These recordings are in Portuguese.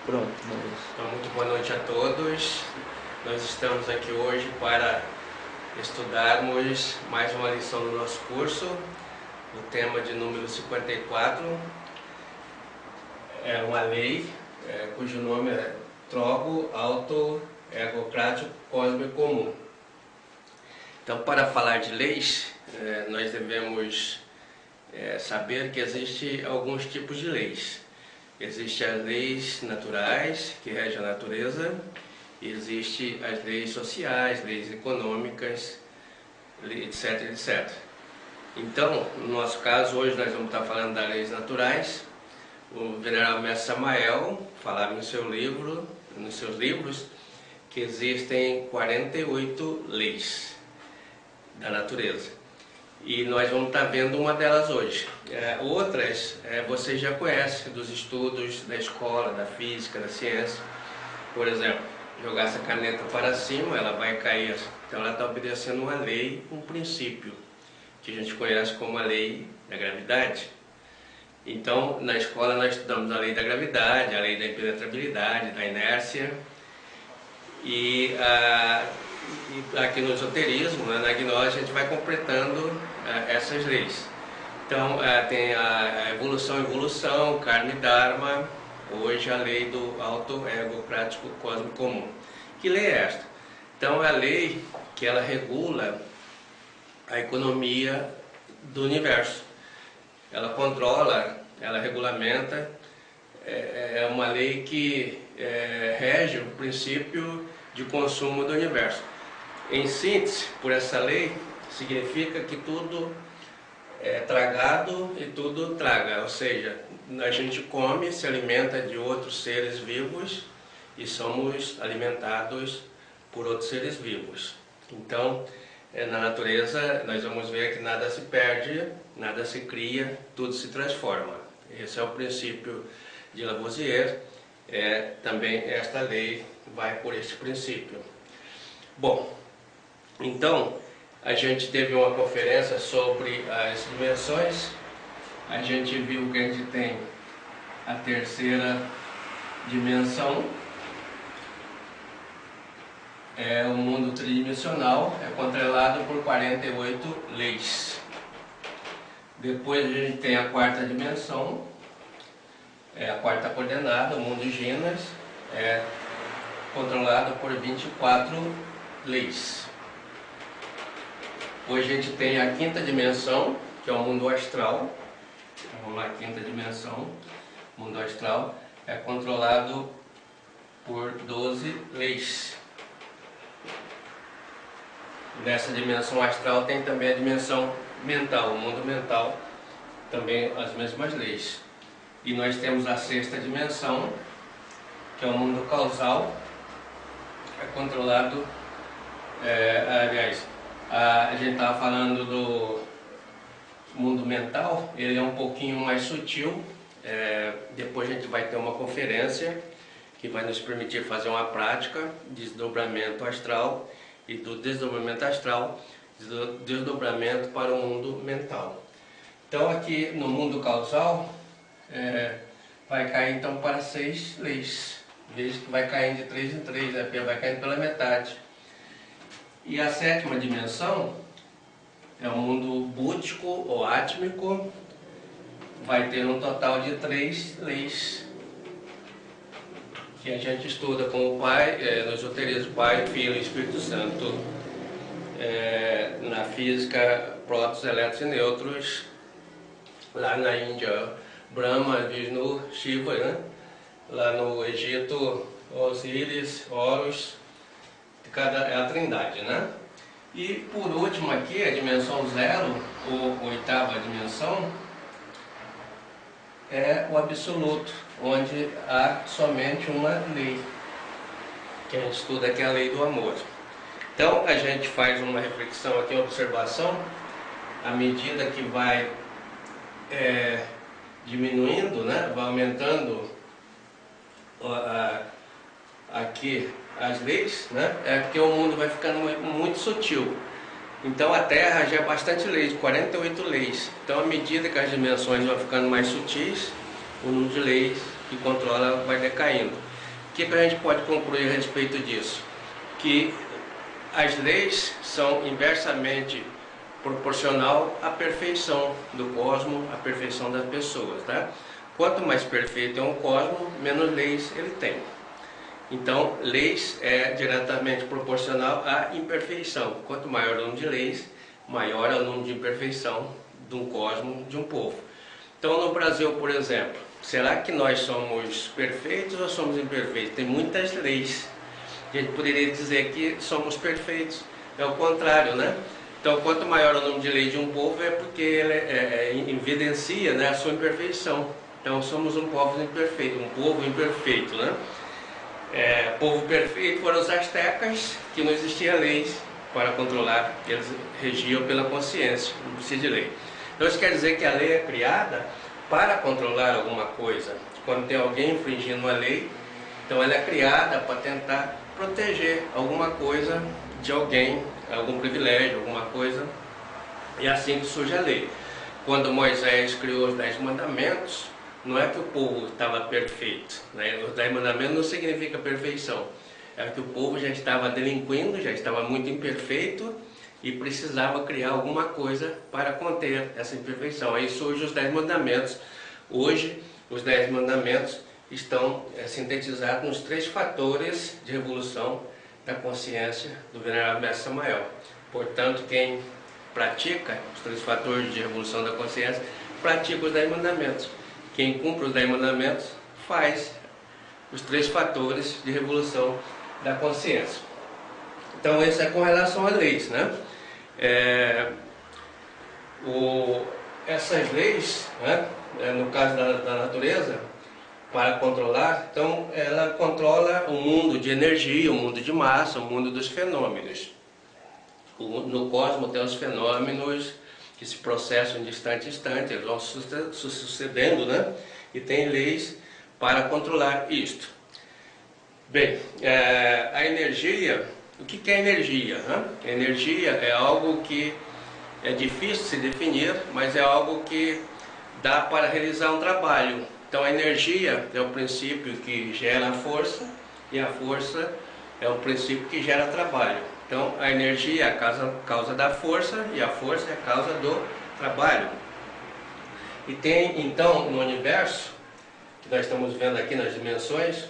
Pronto, Então, muito boa noite a todos. Nós estamos aqui hoje para estudarmos mais uma lição do nosso curso. O tema de número 54 é uma lei cujo nome é Trogo Auto Egocrático Cósmico Comum. Então, para falar de leis, nós devemos saber que existem alguns tipos de leis. Existem as leis naturais, que regem a natureza, e existem as leis sociais, leis econômicas, etc, etc. Então, no nosso caso, hoje nós vamos estar falando das leis naturais. O venerável mestre Samael falava nos seus livros, que existem 48 leis da natureza. E nós vamos estar vendo uma delas hoje. Outras vocês já conhecem dos estudos da escola, da física, da ciência. Por exemplo, jogar essa caneta para cima, ela vai cair. Então ela está obedecendo uma lei, um princípio, que a gente conhece como a lei da gravidade. Então, na escola nós estudamos a lei da gravidade, a lei da impenetrabilidade, da inércia. E aqui no esoterismo, na gnose, a gente vai completando essas leis. Então, tem a evolução, karma e dharma, hoje a lei do auto-ego prático cósmico comum. Que lei é esta? Então, é a lei que ela regula a economia do universo. Ela controla, ela regulamenta, é uma lei que rege o princípio de consumo do universo. Em síntese, por essa lei, significa que tudo é tragado e tudo traga, ou seja, a gente come, se alimenta de outros seres vivos e somos alimentados por outros seres vivos. Então, na natureza, nós vamos ver que nada se perde, nada se cria, tudo se transforma. Esse é o princípio de Lavoisier. Também esta lei vai por este princípio. Bom, então a gente teve uma conferência sobre as dimensões. A gente viu que a gente tem a terceira dimensão, o mundo tridimensional, é controlado por 48 leis. Depois a gente tem a quarta dimensão, a quarta coordenada, o mundo Ginas, é controlado por 24 leis. Hoje a gente tem a quinta dimensão, que é o mundo astral. Vamos lá, quinta dimensão, mundo astral, é controlado por 12 leis. Nessa dimensão astral tem também a dimensão mental, o mundo mental, também as mesmas leis. E nós temos a sexta dimensão, que é o mundo causal, é controlado, a gente estava falando do mundo mental, ele é um pouquinho mais sutil. Depois a gente vai ter uma conferência que vai nos permitir fazer uma prática de desdobramento astral e do desdobramento astral, desdobramento para o mundo mental. Então aqui no mundo causal, vai cair então para 6 leis. Veja que vai caindo de 3 em 3, vai caindo pela metade. E a sétima dimensão é o mundo búdico ou átmico, vai ter um total de 3 leis, que a gente estuda com o Pai, no esoterismo, Pai, Filho e Espírito Santo, na física, prótons, elétrons e nêutrons, lá na Índia, Brahma, Vishnu, Shiva, né? Lá no Egito, Osíris, Horus, é a trindade, né? E por último aqui, a dimensão zero, ou oitava dimensão, é o absoluto, onde há somente uma lei, que a gente estuda, que é a lei do amor. Então a gente faz uma reflexão aqui, uma observação, à medida que vai diminuindo, né? Vai aumentando aqui as leis, né? Porque o mundo vai ficando muito sutil. Então a Terra já é bastante leis, 48 leis. Então à medida que as dimensões vão ficando mais sutis, o número de leis que controla vai decaindo. que a gente pode concluir a respeito disso? Que as leis são inversamente proporcional à perfeição do cosmos, à perfeição das pessoas, tá? Quanto mais perfeito é um cosmos, menos leis ele tem. Então, leis é diretamente proporcional à imperfeição. Quanto maior o número de leis, maior é o número de imperfeição de um cosmos, de um povo. Então, no Brasil, por exemplo, será que nós somos perfeitos ou somos imperfeitos? Tem muitas leis. A gente poderia dizer que somos perfeitos. É o contrário, né? Então, quanto maior o número de leis de um povo, é porque ele evidencia, né, a sua imperfeição. Então, somos um povo imperfeito, né? Povo perfeito foram os astecas, que não existia leis para controlar, eles regiam pela consciência, não precisa de lei. Então, isso quer dizer que a lei é criada para controlar alguma coisa. Quando tem alguém infringindo uma lei, então ela é criada para tentar proteger alguma coisa de alguém, algum privilégio, alguma coisa, e assim que surge a lei. Quando Moisés criou os 10 mandamentos, não é que o povo estava perfeito, né? Os 10 mandamentos não significa perfeição, é que o povo já estava delinquindo, já estava muito imperfeito e precisava criar alguma coisa para conter essa imperfeição. Aí surgem os 10 mandamentos. Hoje, os 10 mandamentos estão sintetizados nos 3 fatores de revolução da consciência do Venerável Mestre Samael. Portanto, quem pratica os 3 fatores de revolução da consciência, pratica os 10 mandamentos. Quem cumpre os 10 mandamentos, faz os 3 fatores de revolução da consciência. Então, isso é com relação às leis, né? Essas leis, né, no caso da natureza, para controlar, então ela controla o mundo de energia, o mundo de massa, o mundo dos fenômenos. No cosmos tem os fenômenos que se processam de instante em instante, eles vão se sucedendo, né? E tem leis para controlar isto. Bem, a energia, o que é energia? Né? Energia é algo que é difícil de se definir, mas é algo que dá para realizar um trabalho. Então a energia é o princípio que gera a força, e a força é o princípio que gera trabalho. Então a energia é a causa da força, e a força é a causa do trabalho. E tem então no universo, que nós estamos vendo aqui nas dimensões,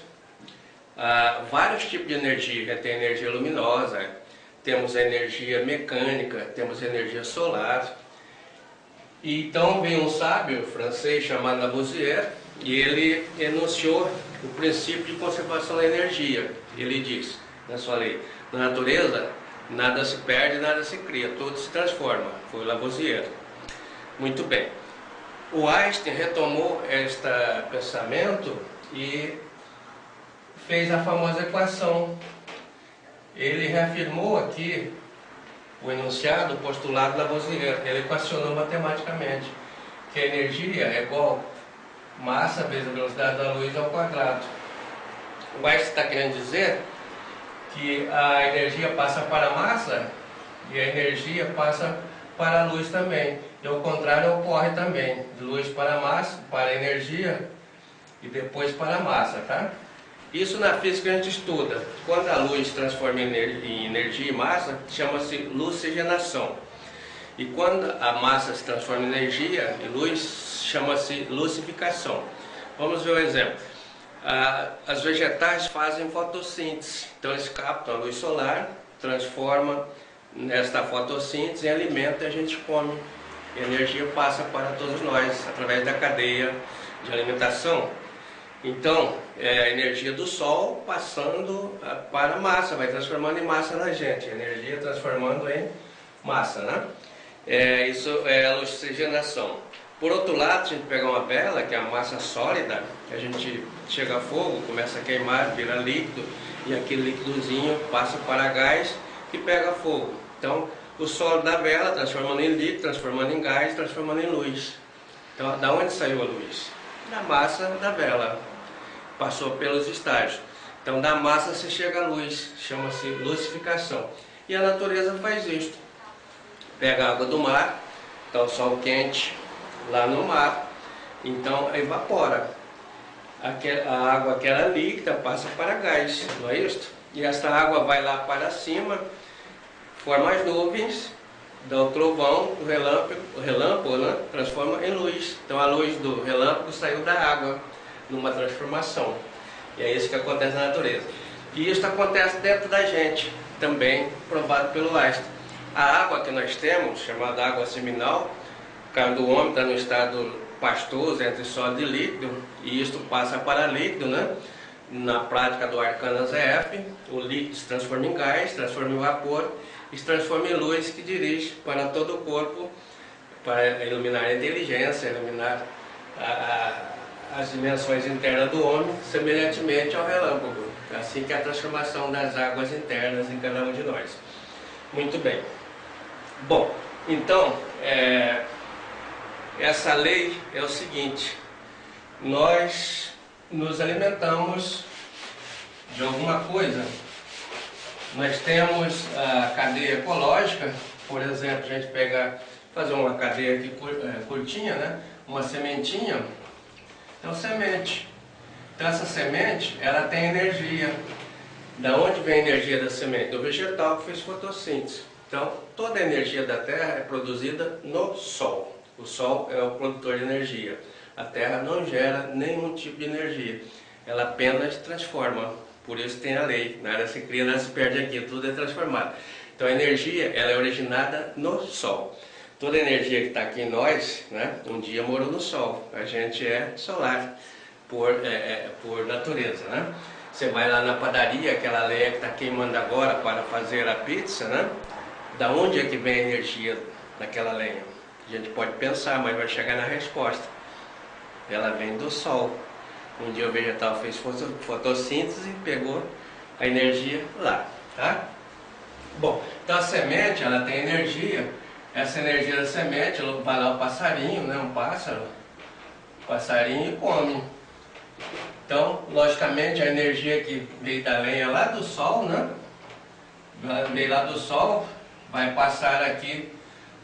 vários tipos de energia. Tem energia luminosa, temos a energia mecânica, temos a energia solar. E então veio um sábio francês chamado Lavoisier, e ele enunciou o princípio de conservação da energia. Ele diz na sua lei: na natureza nada se perde, nada se cria, tudo se transforma. Foi Lavoisier. Muito bem. O Einstein retomou este pensamento e fez a famosa equação. Ele reafirmou aqui o enunciado, o postulado Lavoisier. Ele equacionou matematicamente que a energia é igual massa vezes a velocidade da luz ao quadrado. O Einstein está querendo dizer que a energia passa para a massa e a energia passa para a luz também. E o contrário ocorre também, de luz para a massa, para a energia e depois para a massa, tá? Isso na física a gente estuda. Quando a luz se transforma em energia e massa, chama-se lucigenação. E quando a massa se transforma em energia e luz, chama-se lucificação. Vamos ver um exemplo. As vegetais fazem fotossíntese. Então eles captam a luz solar, transformam esta fotossíntese em alimento e a gente come. E a energia passa para todos nós, através da cadeia de alimentação. Então, é a energia do Sol passando para a massa, vai transformando em massa na gente, a energia transformando em massa, né? Isso é a lucigenação. Por outro lado, se a gente pegar uma vela, que é a massa sólida, a gente chega a fogo, começa a queimar, vira líquido, e aquele líquidozinho passa para gás e pega fogo. Então, o sólido da vela transformando em líquido, transformando em gás, transformando em luz. Então, da onde saiu a luz? Da massa da vela. Passou pelos estágios. Então, da massa se chega à luz, chama-se lucificação. E a natureza faz isto. Pega a água do mar, está o sol quente lá no mar, então evapora. a água que era líquida passa para gás, não é isso? E essa água vai lá para cima, forma as nuvens, dá o trovão, o relâmpago, né, transforma em luz. Então a luz do relâmpago saiu da água, numa transformação. E é isso que acontece na natureza. E isso acontece dentro da gente, também provado pelo Einstein. A água que nós temos, chamada água seminal, o carro do homem está no estado pastoso, entre sólido e líquido, e isto passa para líquido, né? Na prática do arcano ZF, o líquido se transforma em gás, transforma em vapor, e se transforma em luz que dirige para todo o corpo, para iluminar a inteligência, iluminar as dimensões internas do homem, semelhantemente ao relâmpago. Assim que é a transformação das águas internas em cada um de nós. Muito bem. Bom, então, essa lei é o seguinte: nós nos alimentamos de alguma coisa. Nós temos a cadeia ecológica, por exemplo, a gente fazer uma cadeia aqui curtinha, né? Uma sementinha. Então, semente. Então, essa semente, ela tem energia. Da onde vem a energia da semente? Do vegetal que fez fotossíntese. Então, toda a energia da Terra é produzida no Sol. O Sol é o produtor de energia. A Terra não gera nenhum tipo de energia. Ela apenas transforma. Por isso tem a lei. Nada se cria, nada se perde aqui. Tudo é transformado. Então, a energia, ela é originada no Sol. Toda a energia que está aqui em nós, né, um dia morou no Sol. A gente é solar por natureza, né? Você vai lá na padaria, aquela lenha que está queimando agora para fazer a pizza, né? Da onde é que vem a energia daquela lenha? A gente pode pensar, mas vai chegar na resposta. Ela vem do Sol. Um dia o vegetal fez fotossíntese e pegou a energia lá, tá? Bom, então a semente, ela tem energia. Essa energia da semente, vai lá o passarinho, né? Um pássaro. O passarinho come. Então, logicamente, a energia que veio da lenha lá do Sol, né? Veio lá do Sol, vai passar aqui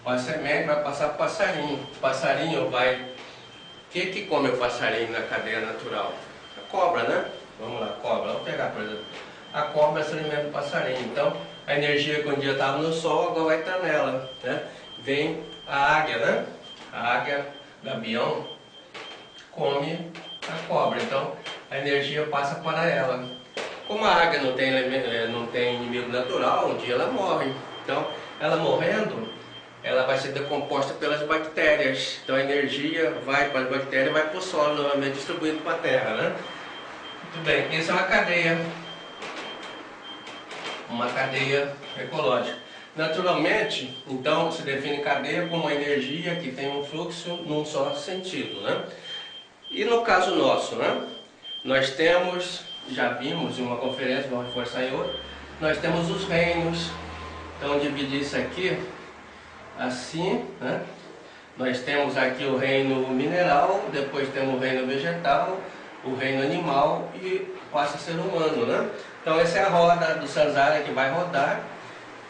a semente, vai passar para o passarinho. O passarinho vai... O que come o passarinho na cadeia natural? A cobra, né? Vamos lá, cobra. Vamos pegar, por exemplo. A cobra se alimenta do passarinho. Então, a energia que um dia estava no Sol, agora vai estar nela, né? Vem a águia, né? A águia, gavião, come a cobra. Então, a energia passa para ela. Como a águia não tem inimigo natural, um dia ela morre. Então, ela morrendo, ela vai ser decomposta pelas bactérias. Então, a energia vai para as bactérias e vai para o solo, novamente distribuído para a terra, né? Muito bem, isso é uma cadeia ecológica. Naturalmente, então, se define cadeia como uma energia que tem um fluxo num só sentido, né? E no caso nosso, né? Nós temos, já vimos em uma conferência, vamos reforçar em outra, nós temos os reinos. Então, dividir isso aqui, assim, né? Nós temos aqui o reino mineral, depois temos o reino vegetal, o reino animal e passa a ser humano, né? Então, essa é a roda do Sansara que vai rodar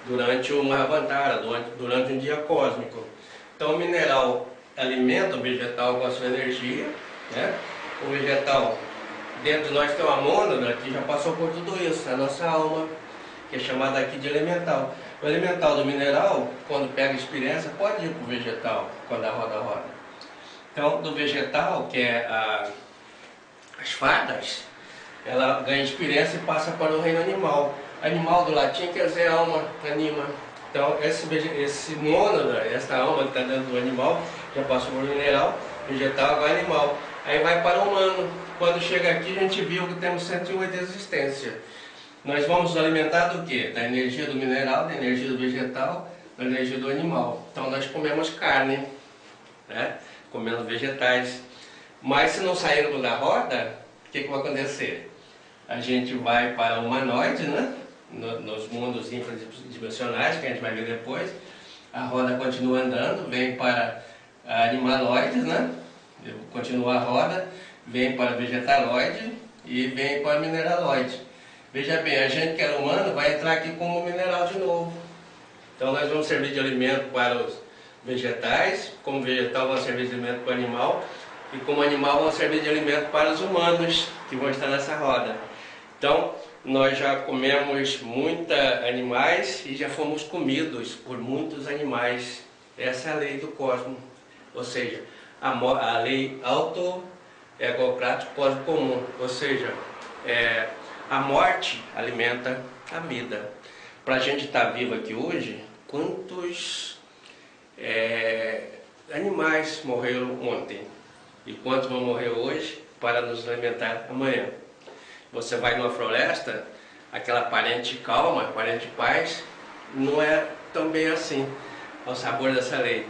durante o Mahavantara, durante um dia cósmico. Então, o mineral alimenta o vegetal com a sua energia, né? O vegetal, dentro de nós tem uma mônada que já passou por tudo isso, a nossa alma, que é chamada aqui de elemental. O elemental do mineral, quando pega experiência, pode ir para o vegetal, quando a roda roda. Então, do vegetal, que é as fadas, ela ganha experiência e passa para o reino animal. Animal do latim quer dizer alma, anima. Então, esse mônada, essa alma que está dentro do animal, já passou por mineral, vegetal, agora animal. Aí vai para o humano. Quando chega aqui, a gente viu que temos 108 existências. Nós vamos nos alimentar do quê? Da energia do mineral, da energia do vegetal, da energia do animal. Então, nós comemos carne, né? Comemos vegetais. Mas se não sairmos da roda, o que vai acontecer? A gente vai para o humanoide, né? Nos mundos infradimensionais, que a gente vai ver depois. A roda continua andando, vem para animaloides, né? Continua a roda, vem para vegetaloide e vem para mineraloide. Veja bem, a gente que era humano vai entrar aqui como mineral de novo. Então nós vamos servir de alimento para os vegetais, como vegetal vai servir de alimento para o animal, e como animal vão servir de alimento para os humanos que vão estar nessa roda. Então, nós já comemos muitos animais e já fomos comidos por muitos animais. Essa é a lei do cosmos, ou seja, a lei auto-egocrático cósmico comum, ou seja, a morte alimenta a vida. Para a gente estar vivo aqui hoje, quantos animais morreram ontem e quantos vão morrer hoje para nos alimentar amanhã? Você vai numa floresta, aquela aparente calma, aparente paz, não é tão bem assim ao sabor dessa lei.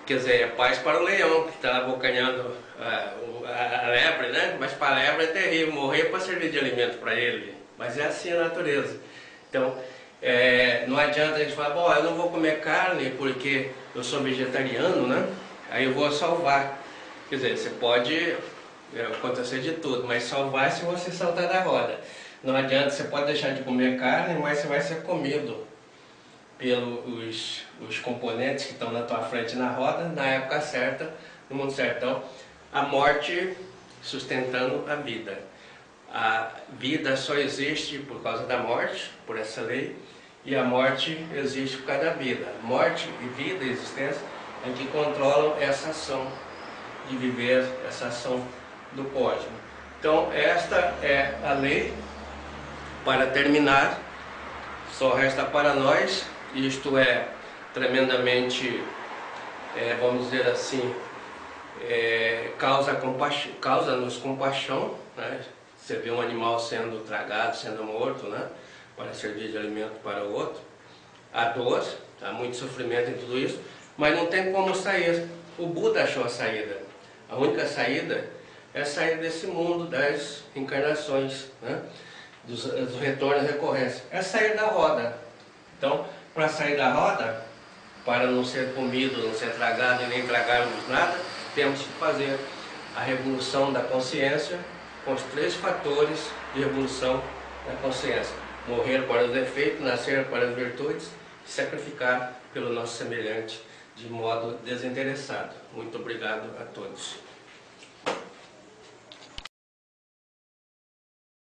Quer dizer, é paz para o leão que está abocanhando a lebre, né? Mas para a lebre é terrível, morrer para servir de alimento para ele. Mas é assim a natureza. Então, não adianta a gente falar, bom, eu não vou comer carne porque eu sou vegetariano, né? Aí eu vou salvar. Quer dizer, você pode acontecer de tudo, mas salvar se você saltar da roda. Não adianta, você pode deixar de comer carne, mas você vai ser comido pelos os componentes que estão na tua frente na roda, na época certa, no mundo certo. Então, a morte sustentando a vida. A vida só existe por causa da morte, por essa lei, e a morte existe por causa da vida. Morte e vida e existência é que controlam essa ação de viver, essa ação do cosmos. Então, esta é a lei. Para terminar, só resta para nós, isto é tremendamente, vamos dizer assim, causa-nos compaixão, né? Você vê um animal sendo tragado, sendo morto, né? Para servir de alimento para o outro. Há dor, há muito sofrimento em tudo isso, mas não tem como sair. O Buda achou a saída. A única saída é sair desse mundo das encarnações, né? Dos retornos e recorrências. É sair da roda. Então, para sair da roda, para não ser comido, não ser tragado e nem tragarmos nada, temos que fazer a revolução da consciência com os 3 fatores de revolução da consciência. Morrer para os defeitos, nascer para as virtudes e sacrificar pelo nosso semelhante de modo desinteressado. Muito obrigado a todos.